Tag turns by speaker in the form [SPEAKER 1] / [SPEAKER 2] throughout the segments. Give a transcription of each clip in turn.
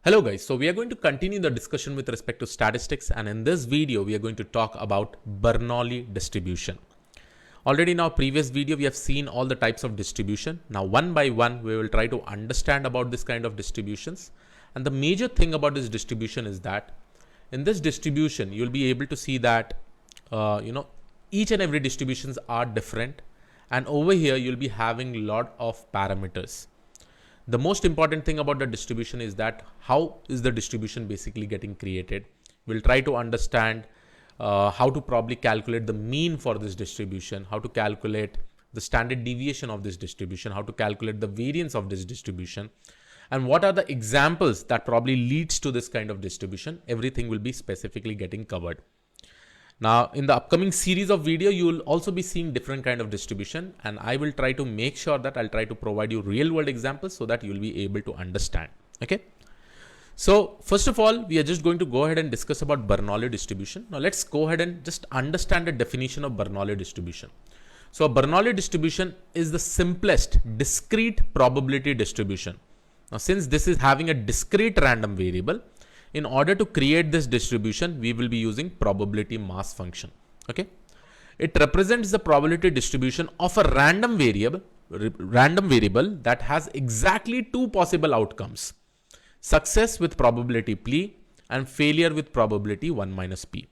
[SPEAKER 1] Hello guys, so we are going to continue the discussion with respect to statistics, and in this video we are going to talk about Bernoulli distribution. Already in our previous video we have seen all the types of distribution. Now one by one we will try to understand about this kind of distributions, and the major thing about this distribution is that in this distribution you will be able to see that each and every distributions are different, and over here you'll be having a lot of parameters. The most important thing about the distribution is that how is the distribution basically getting created. We'll try to understand how to probably calculate the mean for this distribution, how to calculate the standard deviation of this distribution, how to calculate the variance of this distribution, and what are the examples that probably leads to this kind of distribution. Everything will be specifically getting covered. Now, in the upcoming series of video, you will also be seeing different kind of distribution, and I will try to make sure that I'll try to provide you real world examples so that you'll be able to understand. Okay. So first of all, we are just going to go ahead and discuss about Bernoulli distribution. Now let's go ahead and just understand the definition of Bernoulli distribution. So a Bernoulli distribution is the simplest discrete probability distribution. Now, since this is having a discrete random variable, in order to create this distribution, we will be using probability mass function. Okay. It represents the probability distribution of a random variable that has exactly two possible outcomes: success with probability P and failure with probability 1 minus P.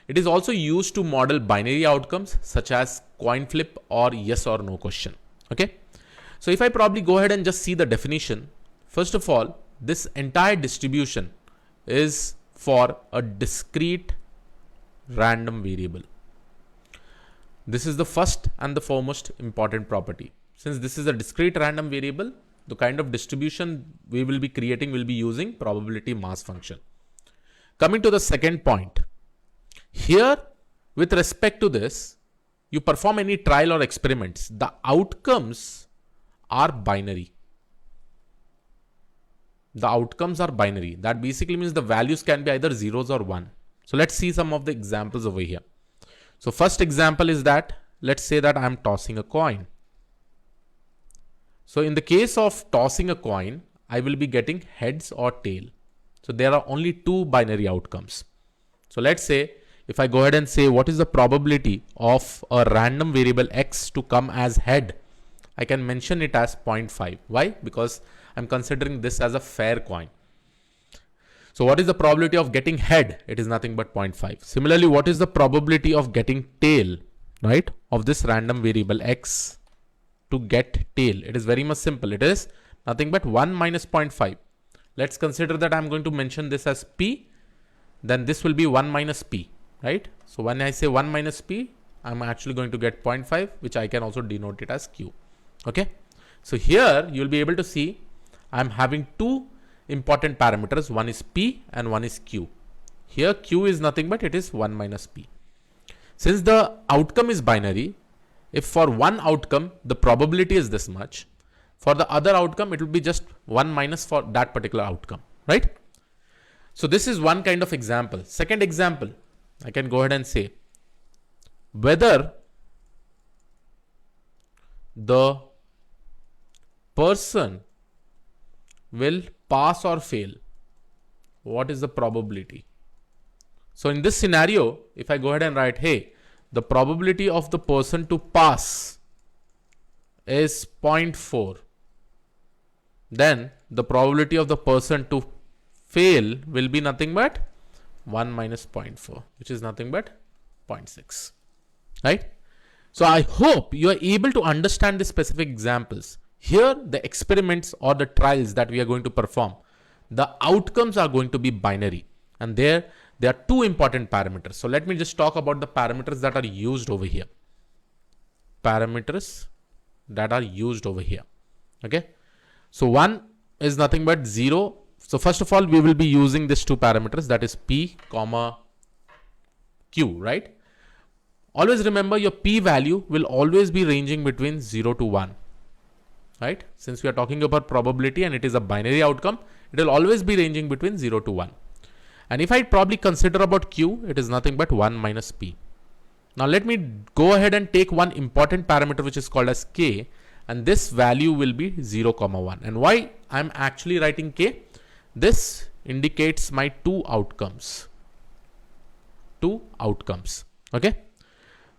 [SPEAKER 1] It is also used to model binary outcomes such as coin flip or yes or no question. Okay. So if I probably go ahead and just see the definition, first of all, this entire distribution is for a discrete random variable. This is the first and the foremost important property. Since this is a discrete random variable, the kind of distribution we will be creating will be using probability mass function. Coming to the second point, here with respect to this, you perform any trial or experiments, the outcomes are binary. The outcomes are binary. That basically means the values can be either zeros or 1. So let's see some of the examples over here. So first example is that, let's say that I'm tossing a coin. So in the case of tossing a coin, I will be getting heads or tail. So there are only two binary outcomes. So let's say if I go ahead and say what is the probability of a random variable x to come as head, I can mention it as 0.5. Why? Because I'm considering this as a fair coin. So what is the probability of getting head? It is nothing but 0.5. Similarly, what is the probability of getting tail, right, of this random variable x to get tail? It is very much simple. It is nothing but 1 minus 0.5. Let's consider that I'm going to mention this as p. Then this will be 1 minus p, right? So when I say 1 minus p, I'm actually going to get 0.5, which I can also denote it as q. Okay. So here you'll be able to see I'm having two important parameters. One is P and one is Q. Here Q is nothing but it is 1 minus P. Since the outcome is binary, if for one outcome the probability is this much, for the other outcome it will be just 1 minus for that particular outcome, right? So this is one kind of example. Second example, I can go ahead and say whether the person will pass or fail. What is the probability? So in this scenario, if I go ahead and write, hey, the probability of the person to pass is 0.4, then the probability of the person to fail will be nothing but 1 minus 0.4, which is nothing but 0.6, right? So I hope you are able to understand the specific examples. Here, the experiments or the trials that we are going to perform, the outcomes are going to be binary, and there are two important parameters. So let me just talk about the parameters that are used over here. Parameters that are used over here. Okay. So one is nothing but 0. So first of all, we will be using these two parameters, that is P comma Q, right? Always remember your P value will always be ranging between 0 to 1. Right? Since we are talking about probability and it is a binary outcome, it will always be ranging between 0 to 1. And if I probably consider about Q, it is nothing but 1 minus P. Now let me go ahead and take one important parameter which is called as K, and this value will be 0, 1. And why I'm actually writing K? This indicates my two outcomes. Okay,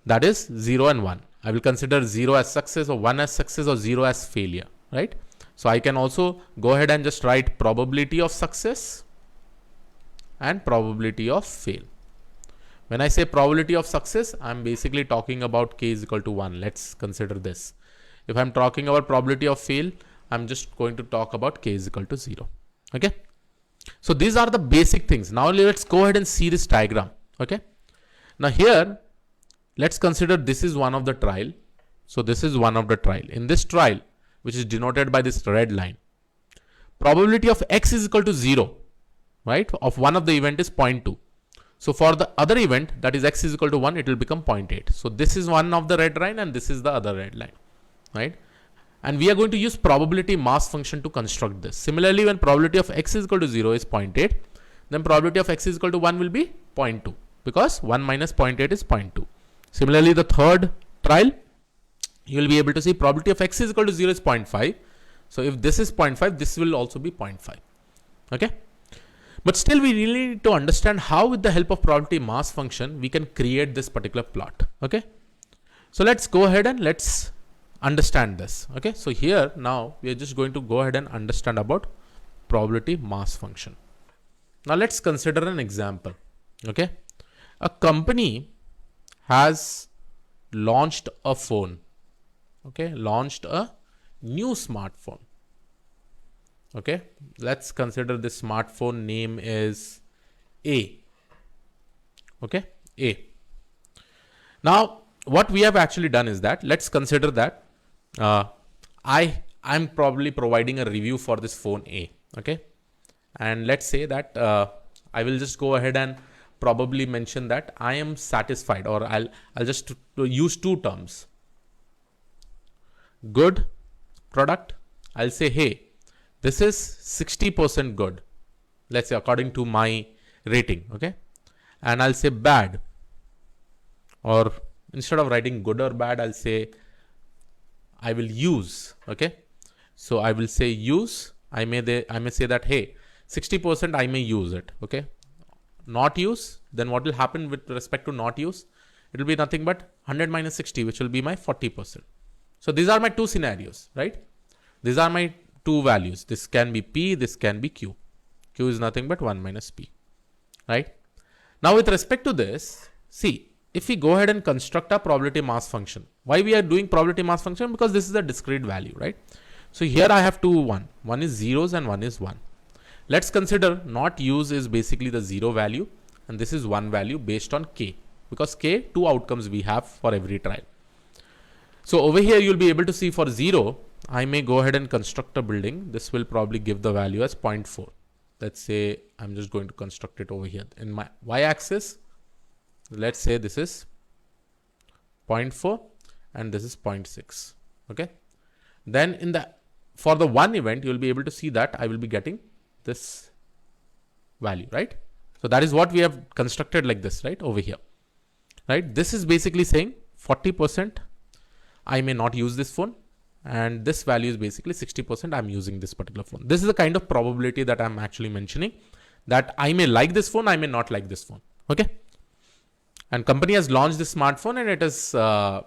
[SPEAKER 1] that is 0 and 1. I will consider 0 as success or 1 as success or 0 as failure, right? So I can also go ahead and just write probability of success and probability of fail. When I say probability of success, I'm basically talking about k is equal to 1. Let's consider this. If I'm talking about probability of fail, I'm just going to talk about k is equal to 0. Okay. So these are the basic things. Now let's go ahead and see this diagram. Okay. Now here, let's consider this is one of the trial. So this is one of the trial. In this trial, which is denoted by this red line, probability of x is equal to 0, right? Of one of the event is 0.2. So for the other event, that is x is equal to 1, it will become 0.8. So this is one of the red line and this is the other red line, right? And we are going to use probability mass function to construct this. Similarly, when probability of x is equal to 0 is 0.8, then probability of x is equal to 1 will be 0.2, because 1 minus 0.8 is 0.2. Similarly, the third trial, you will be able to see probability of x is equal to 0 is 0.5. So if this is 0.5, this will also be 0.5. Okay. But still, we really need to understand how, with the help of probability mass function, we can create this particular plot. Okay. So let's go ahead and let's understand this. Okay. So here now we are just going to go ahead and understand about probability mass function. Now let's consider an example. Okay. A company has launched a phone. Okay. Launched a new smartphone. Okay, let's consider this smartphone name is A. Okay, A. Now, what we have actually done is that let's consider that I'm probably providing a review for this phone A. Okay, and let's say that I will just go ahead and probably mention that I am satisfied, or I'll just use two terms. Good product. I'll say, hey, this is 60% good, let's say, according to my rating. Okay. And I'll say bad, or instead of writing good or bad, I'll say I will use. Okay. So I will say use. I may say that, hey, 60% I may use it. Okay. Not use, then what will happen with respect to not use? It will be nothing but 100 minus 60, which will be my 40%. So these are my two scenarios, right? These are my two values. This can be P, this can be Q. Q is nothing but 1 minus P, right? Now with respect to this, see, if we go ahead and construct a probability mass function, why we are doing probability mass function? Because this is a discrete value, right? So here I have two 1. One is zeros and one is 1. Let's consider not use is basically the 0 value, and this is 1 value based on K, because K, two outcomes we have for every trial. So over here, you'll be able to see for 0, I may go ahead and construct a building. This will probably give the value as 0.4. Let's say I'm just going to construct it over here. In my y-axis, let's say this is 0.4 and this is 0.6. Okay. Then for the one event, you'll be able to see that I will be getting this value, right? So that is what we have constructed like this, right? Over here, right? This is basically saying 40% I may not use this phone. And this value is basically 60% I'm using this particular phone. This is the kind of probability that I'm actually mentioning, that I may like this phone, I may not like this phone. Okay. And company has launched this smartphone, and it is,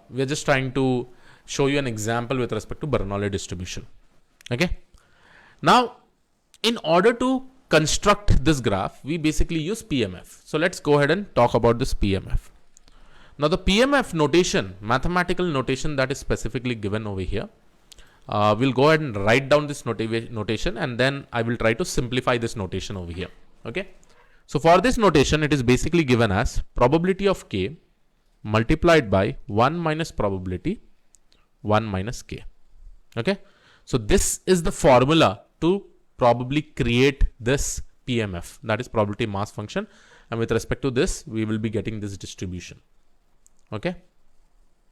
[SPEAKER 1] we're just trying to show you an example with respect to Bernoulli distribution. Okay. Now, in order to construct this graph, we basically use PMF. So let's go ahead and talk about this PMF. Now the PMF notation, mathematical notation that is specifically given over here, we'll go ahead and write down this notation, and then I will try to simplify this notation over here. Okay. So for this notation, it is basically given as probability of K multiplied by 1 minus probability 1 minus K. Okay. So this is the formula to probably create this PMF, that is probability mass function. And with respect to this, we will be getting this distribution. Okay.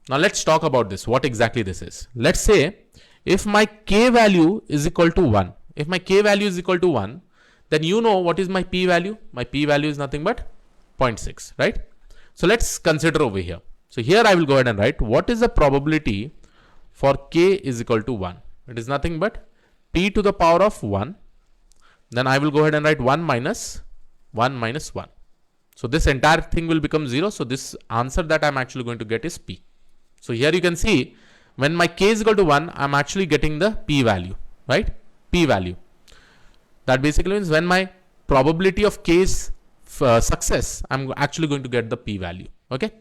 [SPEAKER 1] Now let's talk about this, what exactly this is. Let's say if my K value is equal to 1, if my K value is equal to 1, then you know what is my P value? My P value is nothing but 0.6, right? So let's consider over here. So here I will go ahead and write what is the probability for K is equal to 1. It is nothing but P to the power of 1 then I will go ahead and write 1 minus 1. So this entire thing will become 0. So this answer that I'm actually going to get is P. So here you can see when my K is equal to 1, I'm actually getting the P value, right? P value. That basically means when my probability of K's success, I'm actually going to get the P value. Okay.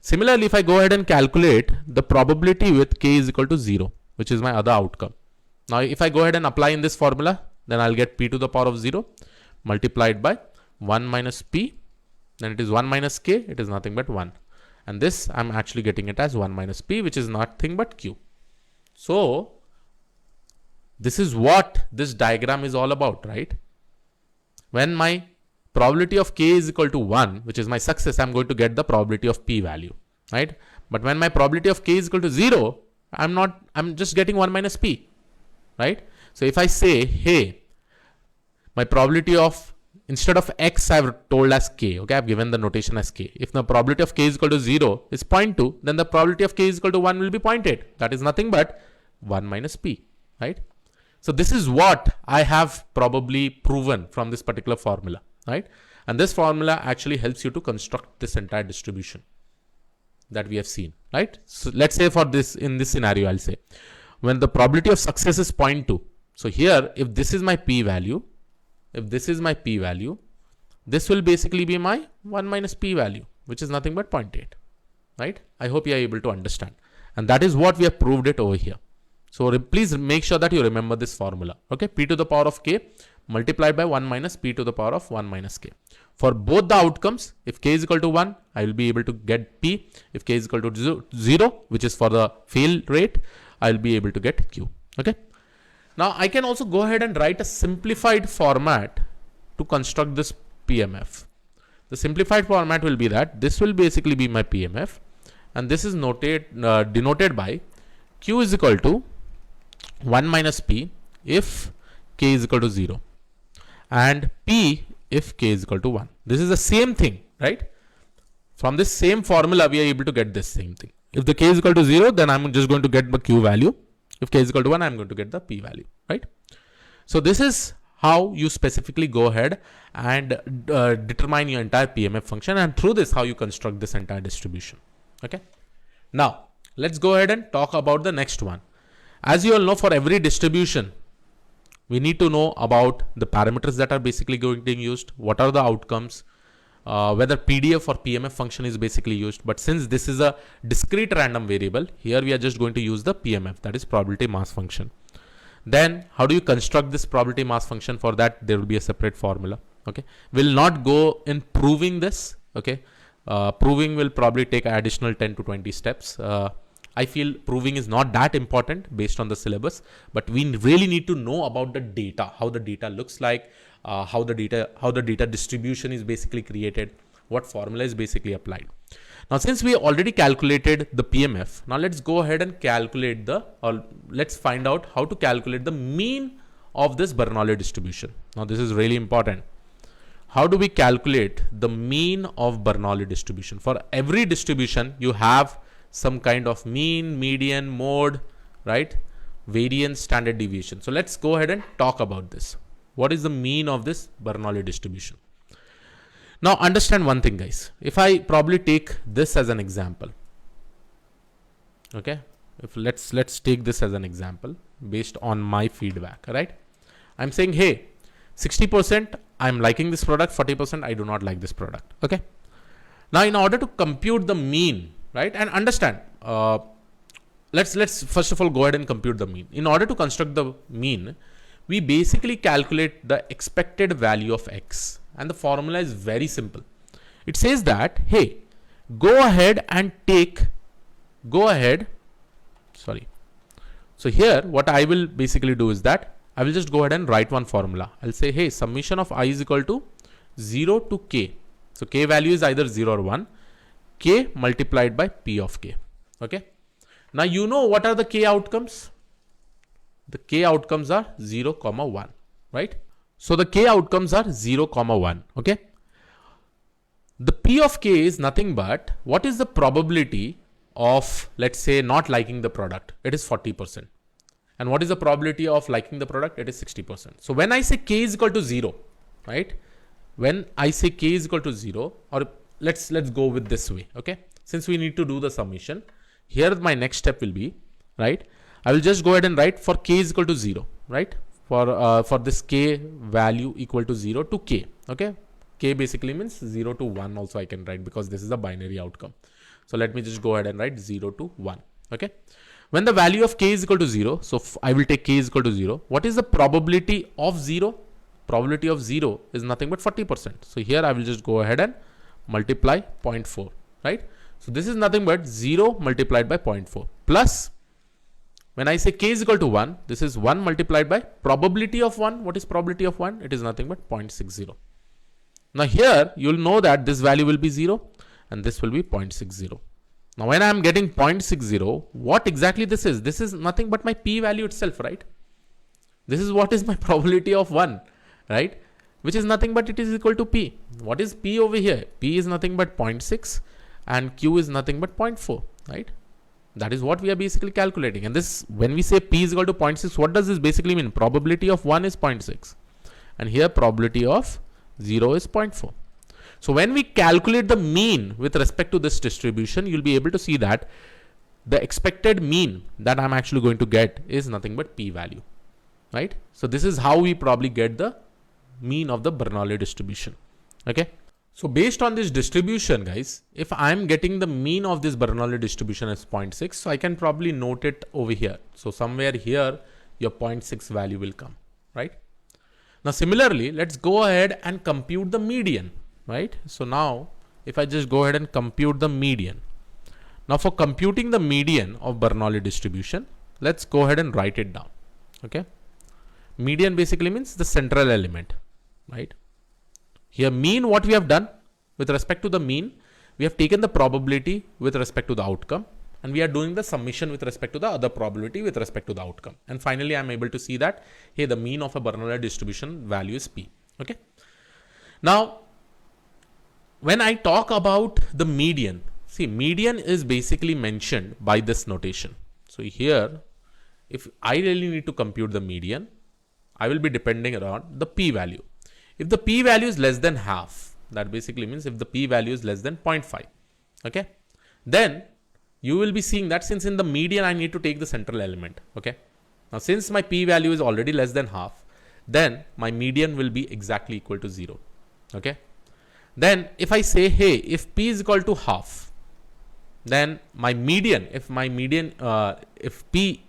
[SPEAKER 1] Similarly, if I go ahead and calculate the probability with K is equal to 0, which is my other outcome. Now, if I go ahead and apply in this formula, then I'll get P to the power of 0 multiplied by 1 minus P. Then it is 1 minus K. It is nothing but 1. And this I'm actually getting it as 1 minus P, which is nothing but Q. So this is what this diagram is all about, right? When my probability of K is equal to 1, which is my success, I'm going to get the probability of P value, right? But when my probability of K is equal to 0, I'm just getting 1 minus P, right? So if I say, hey, my probability of, instead of X, I've told as K, okay? I've given the notation as K. If the probability of K is equal to 0 is 0.2, then the probability of K is equal to 1 will be 0.8. That is nothing but 1 minus P, right? So this is what I have probably proven from this particular formula, right? And this formula actually helps you to construct this entire distribution that we have seen, right? So let's say for this, in this scenario, I'll say when the probability of success is 0.2. So here, if this is my P value, this will basically be my 1 minus P value, which is nothing but 0.8, right? I hope you are able to understand. And that is what we have proved it over here. So please make sure that you remember this formula, okay? P to the power of K multiplied by 1 minus P to the power of 1 minus K. For both the outcomes, if K is equal to 1, I will be able to get P. If K is equal to 0, which is for the fail rate, I will be able to get Q, okay? Now I can also go ahead and write a simplified format to construct this PMF. The simplified format will be that this will basically be my PMF, and this is denoted by Q is equal to 1 minus P if K is equal to 0 and P if K is equal to 1. This is the same thing, right? From this same formula, we are able to get this same thing. If the K is equal to 0, then I'm just going to get the Q value. If K is equal to 1, I'm going to get the P value, right? So this is how you specifically go ahead and determine your entire PMF function, and through this, how you construct this entire distribution, okay? Now, let's go ahead and talk about the next one. As you all know, for every distribution, we need to know about the parameters that are basically going to be used, what are the outcomes, whether PDF or PMF function is basically used. But since this is a discrete random variable, here we are just going to use the PMF, that is probability mass function. Then how do you construct this probability mass function? For that, there will be a separate formula, okay? We'll not go in proving this, okay? Proving will probably take additional 10 to 20 steps. I feel proving is not that important based on the syllabus, but we really need to know about the data, how the data looks like, how the data distribution is basically created, what formula is basically applied. Now, since we already calculated the PMF, now let's go ahead and calculate let's find out how to calculate the mean of this Bernoulli distribution. Now, this is really important. How do we calculate the mean of Bernoulli distribution? For every distribution, you have some kind of mean, median, mode, right? Variance, standard deviation. So let's go ahead and talk about this. What is the mean of this Bernoulli distribution? Now understand one thing, guys. If I probably take this as an example, okay? If let's take this as an example based on my feedback, right? I'm saying, hey, 60% I'm liking this product, 40% I do not like this product, okay? Now in order to compute the mean, right, and understand, let's first of all go ahead and compute the mean. In order to construct the mean, we basically calculate the expected value of X, and the formula is very simple. It says that, hey, So here what I will basically do is that I will just go ahead and write one formula. I'll say, hey, summation of I is equal to 0 to K. So K value is either 0 or 1. K multiplied by P of K. Okay. Now you know what are the K outcomes? The K outcomes are 0, 1, right? So the K outcomes are 0, 1. Okay. The P of K is nothing but what is the probability of, let's say, not liking the product? It is 40%. And what is the probability of liking the product? It is 60%. So when I say k is equal to 0, right? When I say k is equal to 0, or let's go with this way, okay? Since we need to do the summation, here my next step will be, right? I will just go ahead and write for k is equal to 0, right? For this k value equal to 0 to k, okay? K basically means 0 to 1 also I can write, because this is a binary outcome. So let me just go ahead and write 0 to 1, okay? When the value of k is equal to 0, so I will take k is equal to 0. What is the probability of 0? Probability of 0 is nothing but 40%. So here I will just go ahead and multiply 0.4, right? So this is nothing but 0 multiplied by 0.4 plus, when I say k is equal to 1, this is 1 multiplied by probability of 1. What is probability of 1? It is nothing but 0.60. Now here you will know that this value will be 0 and this will be 0.60. Now when I am getting 0.60, what exactly this is? This is nothing but my p value itself, right? This is what is my probability of 1, right? Which is nothing but it is equal to p. What is p over here? P is nothing but 0.6 and q is nothing but 0.4, right? That is what we are basically calculating. And this, when we say p is equal to 0.6, what does this basically mean? Probability of 1 is 0.6 and here probability of 0 is 0.4. So when we calculate the mean with respect to this distribution, you'll be able to see that the expected mean that I'm actually going to get is nothing but p value, right? So this is how we probably get the mean of the Bernoulli distribution, okay? So based on this distribution, guys, if I'm getting the mean of this Bernoulli distribution as 0.6, so I can probably note it over here. So somewhere here, your 0.6 value will come, right? Now similarly, let's go ahead and compute the median, right? So now if I just go ahead and compute the median. Now for computing the median of Bernoulli distribution, let's go ahead and write it down, okay? Median basically means the central element, right? Here mean, what we have done with respect to the mean, we have taken the probability with respect to the outcome and we are doing the summation with respect to the other probability with respect to the outcome. And finally, I'm able to see that, hey, the mean of a Bernoulli distribution value is p, okay? Now, when I talk about the median, see, median is basically mentioned by this notation. So here, if I really need to compute the median, I will be depending on the p value. If the p value is less than half, that basically means if the p value is less than 0.5, okay, then you will be seeing that since in the median I need to take the central element, okay. Now since my p value is already less than half, then my median will be exactly equal to 0, okay. Then if I say, hey, if p is equal to half, then my median, if the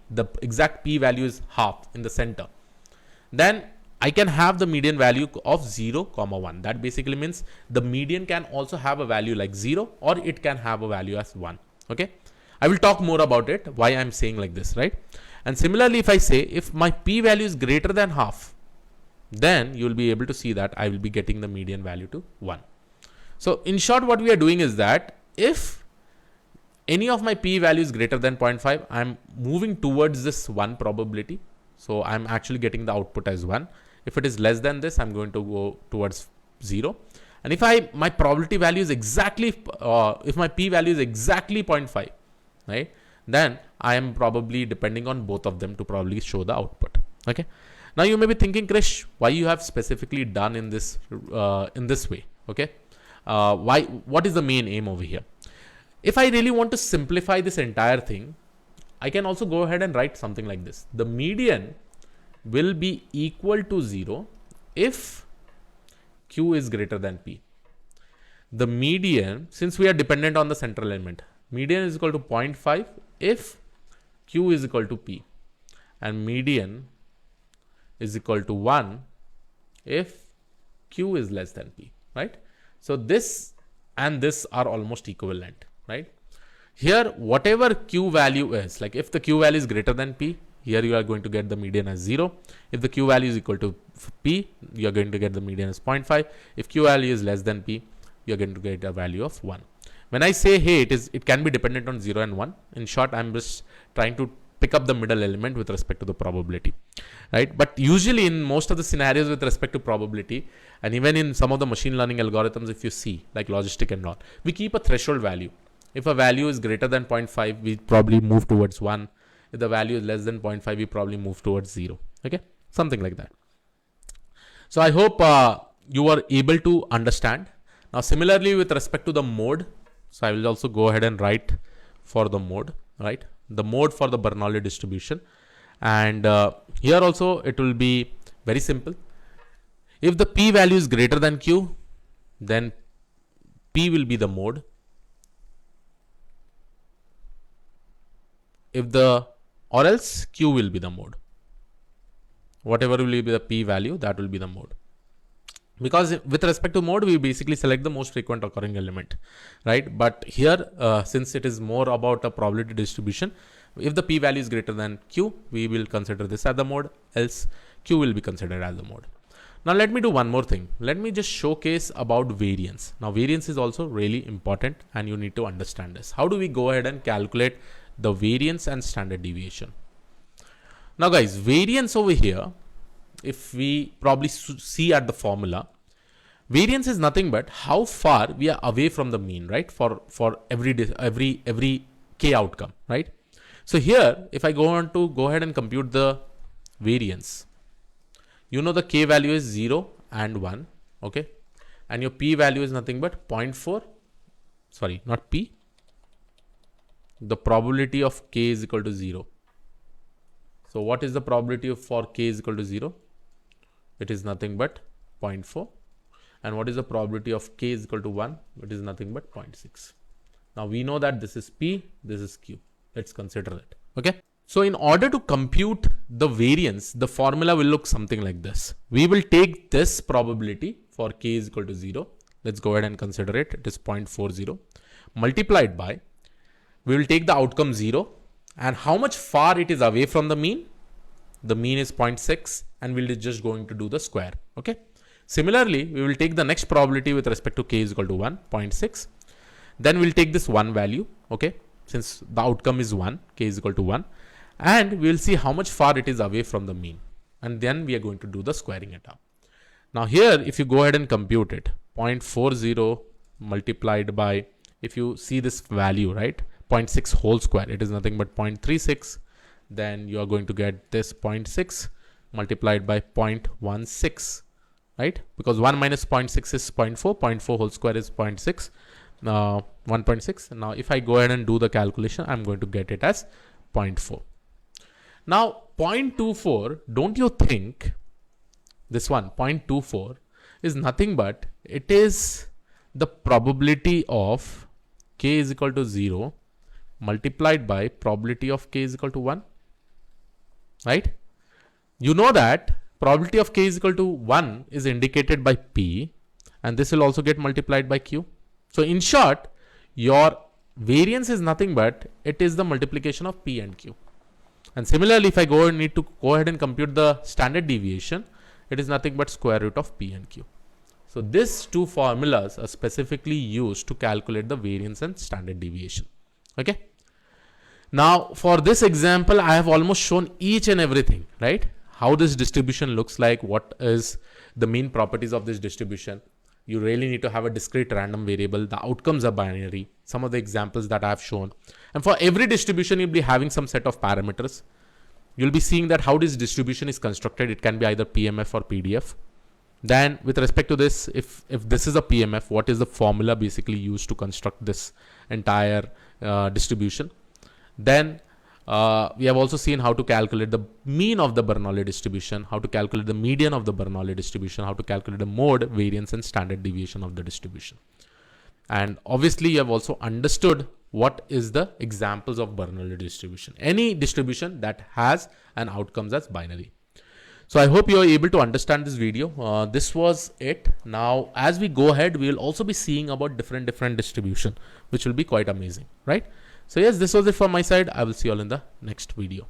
[SPEAKER 1] exact p value is half in the center, then I can have the median value of 0, 1. That basically means the median can also have a value like 0 or it can have a value as 1, okay. I will talk more about it, why I'm saying like this, right? And similarly, if I say, if my p value is greater than half, then you will be able to see that I will be getting the median value to 1. So in short, what we are doing is that if any of my p value is greater than 0.5, I'm moving towards this 1 probability. So I'm actually getting the output as 1. If it is less than this, I'm going to go towards 0. And if my probability value is exactly, if my p value is exactly 0.5, right, then I am probably depending on both of them to probably show the output, okay. Now you may be thinking, Krish, why you have specifically done in this way, okay. What is the main aim over here? If I really want to simplify this entire thing, I can also go ahead and write something like this. The median will be equal to 0 if q is greater than p. The median, since we are dependent on the central element, median is equal to 0.5 if q is equal to p, and median is equal to 1 if q is less than p, right? So this and this are almost equivalent, right? Here, whatever q value is, like if the q value is greater than p, here you are going to get the median as 0. If the q value is equal to p, you are going to get the median as 0.5. If q value is less than p, you are going to get a value of 1. When I say, hey, it can be dependent on 0 and 1, in short, I'm just trying to pick up the middle element with respect to the probability, right? But usually in most of the scenarios with respect to probability, and even in some of the machine learning algorithms, if you see, like logistic and all, we keep a threshold value. If a value is greater than 0.5, we probably move towards 1. If the value is less than 0.5, we probably move towards 0. Okay, something like that. So I hope you are able to understand. Now similarly with respect to the mode, so I will also go ahead and write for the mode, right? The mode for the Bernoulli distribution. And here also it will be very simple. If the p value is greater than q, then p will be the mode. Or else q will be the mode. Whatever will be the p value, that will be the mode. Because with respect to mode, we basically select the most frequent occurring element, right? But here, since it is more about a probability distribution, if the p value is greater than q, we will consider this as the mode, else q will be considered as the mode. Now let me do one more thing. Let me just showcase about variance. Now variance is also really important and you need to understand this. How do we go ahead and calculate the variance and standard deviation? Now guys, variance over here, if we probably see at the formula, variance is nothing but how far we are away from the mean, right? For every k outcome, right? So here, if I go ahead and compute the variance, you know the k value is 0 and 1, okay? And your p value is nothing but 0.4, sorry, not p. The probability of k is equal to 0. So what is the probability for k is equal to 0? It is nothing but 0.4. And what is the probability of k is equal to 1? It is nothing but 0.6. Now we know that this is p, this is q. Let's consider it. Okay. So in order to compute the variance, the formula will look something like this. We will take this probability for k is equal to 0. Let's go ahead and consider it. It is 0.40 multiplied by, we will take the outcome 0 and how much far it is away from the mean. The mean is 0.6 and we'll just going to do the square. Okay. Similarly, we will take the next probability with respect to k is equal to 1, 0.6. Then we'll take this 1 value. Okay. Since the outcome is 1, k is equal to 1. And we will see how much far it is away from the mean. And then we are going to do the squaring it up. Now here, if you go ahead and compute it, 0.40 multiplied by, if you see this value, right, 0.6 whole square, it is nothing but 0.36. Then you are going to get this 0.6 multiplied by 0.16, right? Because 1 minus 0.6 is 0.4, 0.4 whole square is 0.6, 1.6. Now if I go ahead and do the calculation, I'm going to get it as 0.4. Now 0.24, don't you think this one 0.24 is nothing but it is the probability of k is equal to 0 multiplied by probability of k is equal to 1, right? You know that probability of k is equal to 1 is indicated by p and this will also get multiplied by q. So in short, your variance is nothing but it is the multiplication of p and q. And similarly, if I need to go ahead and compute the standard deviation, it is nothing but square root of p and q. So these two formulas are specifically used to calculate the variance and standard deviation. Okay. Now for this example, I have almost shown each and everything, right? How this distribution looks like, what is the mean properties of this distribution. You really need to have a discrete random variable. The outcomes are binary. Some of the examples that I have shown. And for every distribution, you'll be having some set of parameters. You'll be seeing that how this distribution is constructed. It can be either PMF or PDF. Then with respect to this, if this is a PMF, what is the formula basically used to construct this entire distribution? Then we have also seen how to calculate the mean of the Bernoulli distribution, how to calculate the median of the Bernoulli distribution, how to calculate the mode, variance and standard deviation of the distribution. And obviously you have also understood what is the examples of Bernoulli distribution. Any distribution that has an outcomes as binary. So I hope you are able to understand this video. This was it. Now, as we go ahead, we will also be seeing about different distribution, which will be quite amazing, right? So yes, this was it from my side. I will see you all in the next video.